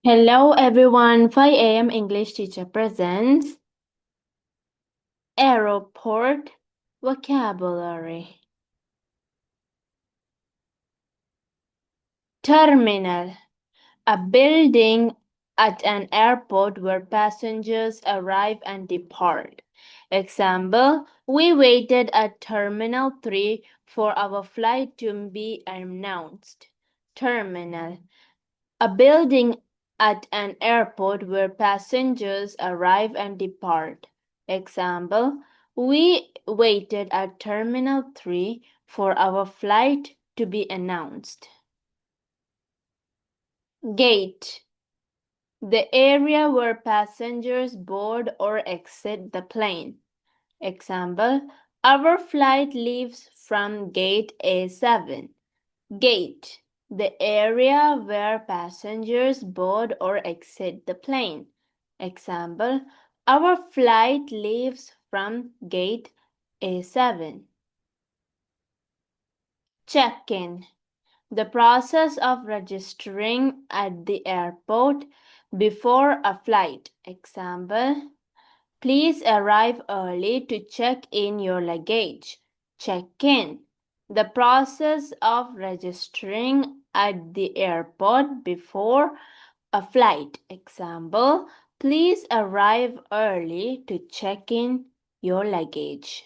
Hello everyone, 5 a.m. English teacher presents Aeroport vocabulary. Terminal, a building at an airport where passengers arrive and depart. Example, we waited at Terminal 3 for our flight to be announced. Terminal, a building at an airport where passengers arrive and depart. Example, we waited at Terminal 3 for our flight to be announced. Gate, the area where passengers board or exit the plane. Example, our flight leaves from gate A7. Gate, the area where passengers board or exit the plane. Example, our flight leaves from gate A7. Check-in, the process of registering at the airport before a flight. Example, please arrive early to check in your luggage. Check-in, the process of registering at the airport before a flight. Example, please arrive early to check in your luggage.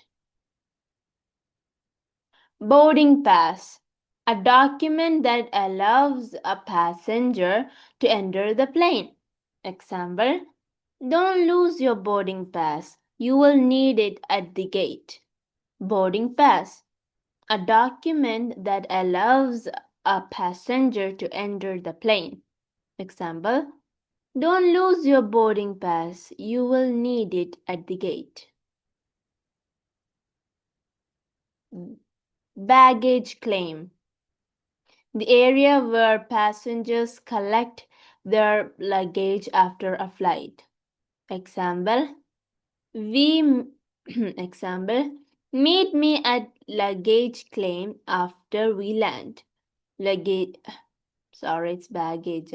Boarding pass, a document that allows a passenger to enter the plane. Example, don't lose your boarding pass. You will need it at the gate. Boarding pass, a document that allows a passenger to enter the plane. Example, don't lose your boarding pass. You will need it at the gate. Baggage claim, the area where passengers collect their luggage after a flight. Example, we example, meet me at luggage claim after we land. Luggage, sorry, it's baggage.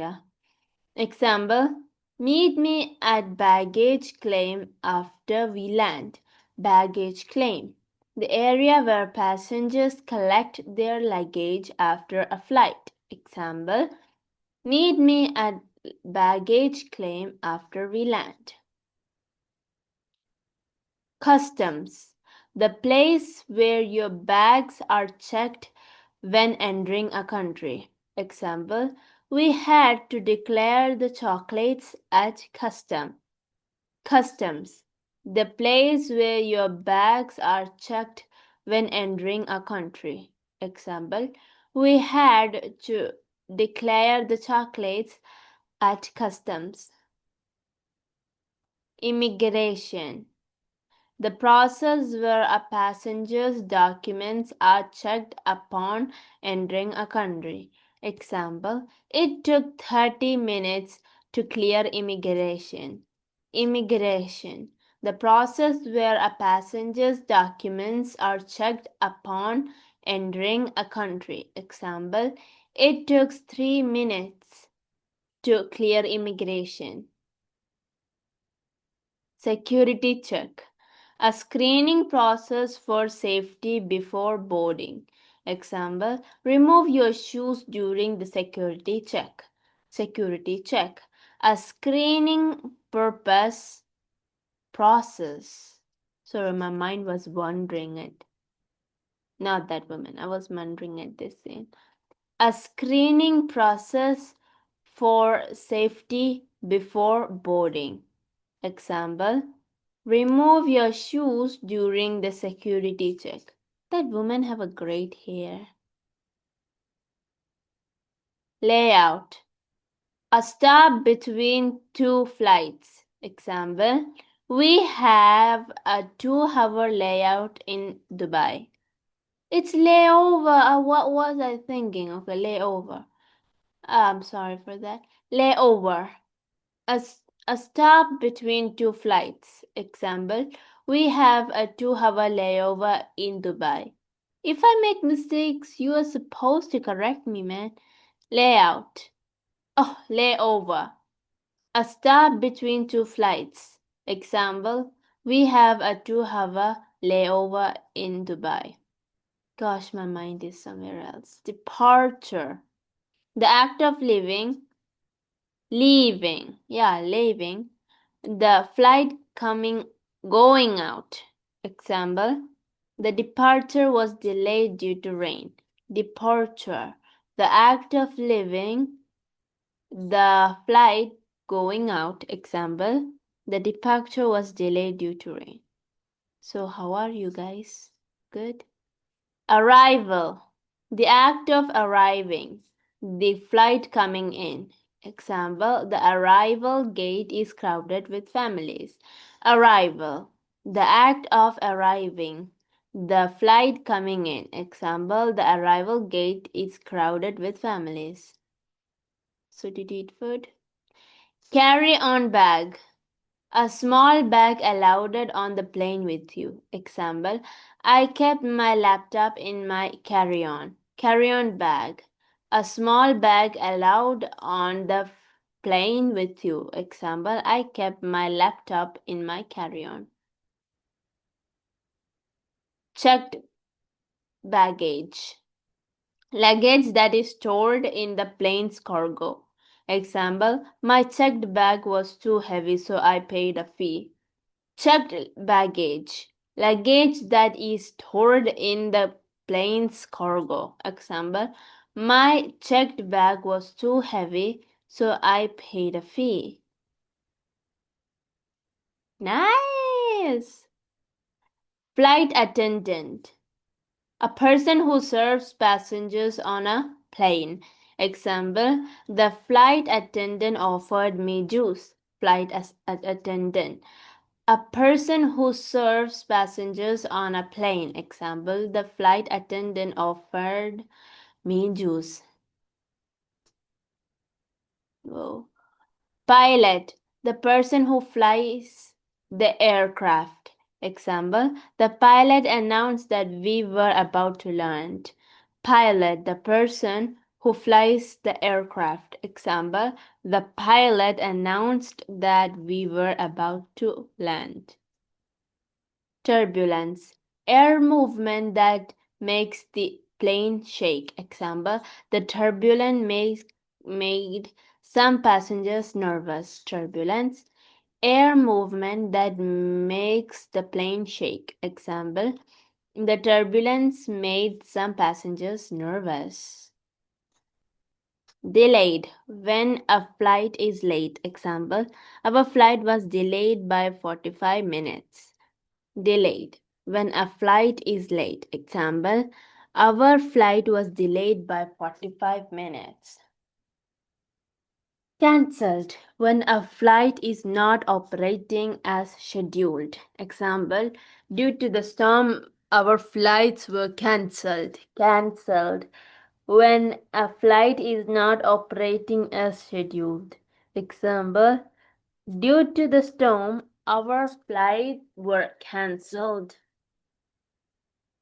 Example, meet me at baggage claim after we land. Baggage claim, the area where passengers collect their luggage after a flight. Example, meet me at baggage claim after we land. Customs, the place where your bags are checked when entering a country. Example, we had to declare the chocolates at customs, the place where your bags are checked when entering a country. Example, we had to declare the chocolates at customs. Immigration, the process where a passenger's documents are checked upon entering a country. Example, it took 30 minutes to clear immigration. Immigration, the process where a passenger's documents are checked upon entering a country. Example, it took 3 minutes to clear immigration. Security check, a screening process for safety before boarding. Example, remove your shoes during the security check. Security check, a screening purpose process. Sorry, my mind was wandering it. Not that woman, I was wondering at this scene. A screening process for safety before boarding. Example, remove your shoes during the security check. That woman have a great hair. Layout, a stop between two flights. Example, we have a 2-hour layout in Dubai. It's layover. What was I thinking? Okay, layover. I'm sorry for that. Layover, a, a stop between two flights. Example, we have a 2-hour layover in Dubai. If I make mistakes, you are supposed to correct me, man. Layout. Oh, layover. A stop between two flights. Example, we have a 2-hour layover in Dubai. Gosh, my mind is somewhere else. Departure. The act of leaving. The flight going out. Example, the departure was delayed due to rain. Departure, the act of leaving. The flight going out. Example, the departure was delayed due to rain. So how are you guys? Good? Arrival, the act of arriving. The flight coming in. Example, the arrival gate is crowded with families. Arrival, the act of arriving. The flight coming in. Example, the arrival gate is crowded with families. So did you eat food? Carry-on bag. A small bag allowed on the plane with you. Example, I kept my laptop in my carry-on bag. A small bag allowed on the plane with you. Example, I kept my laptop in my carry-on. Checked baggage. Luggage that is stored in the plane's cargo. Example, my checked bag was too heavy, so I paid a fee. Checked baggage. Luggage that is stored in the plane's cargo. Example, my checked bag was too heavy, so I paid a fee. Nice! Flight attendant. A person who serves passengers on a plane. Example, the flight attendant offered me juice. Flight attendant. A person who serves passengers on a plane. Example, the flight attendant offered me juice. Whoa. Pilot, the person who flies the aircraft. Example, the pilot announced that we were about to land. Pilot, the person who flies the aircraft. Example, the pilot announced that we were about to land. Turbulence, air movement that makes the plane shake. Example, the turbulence made some passengers nervous. Turbulence, air movement that makes the plane shake. Example, the turbulence made some passengers nervous. Delayed, when a flight is late. Example, our flight was delayed by 45 minutes. Delayed, when a flight is late. Example, our flight was delayed by 45 minutes. Cancelled, when a flight is not operating as scheduled. Example, due to the storm, our flights were cancelled. Cancelled, when a flight is not operating as scheduled. Example, due to the storm, our flights were cancelled.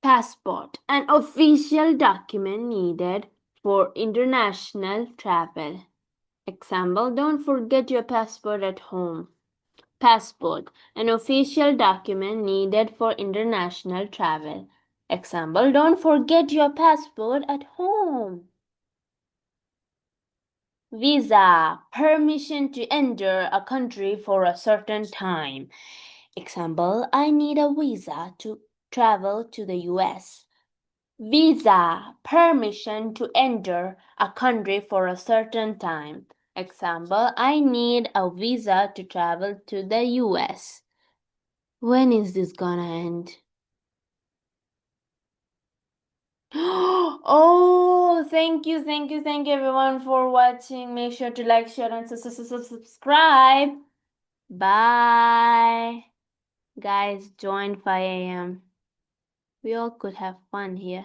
Passport, an official document needed for international travel. Example, don't forget your passport at home. Passport, an official document needed for international travel. Example, don't forget your passport at home. Visa, permission to enter a country for a certain time. Example, I need a visa to travel to the US. Visa, permission to enter a country for a certain time. Example, I need a visa to travel to the US. When is this gonna end? Oh, thank you everyone for watching. Make sure to like, share, and subscribe. Bye. Guys, join 5 a.m. We all could have fun here.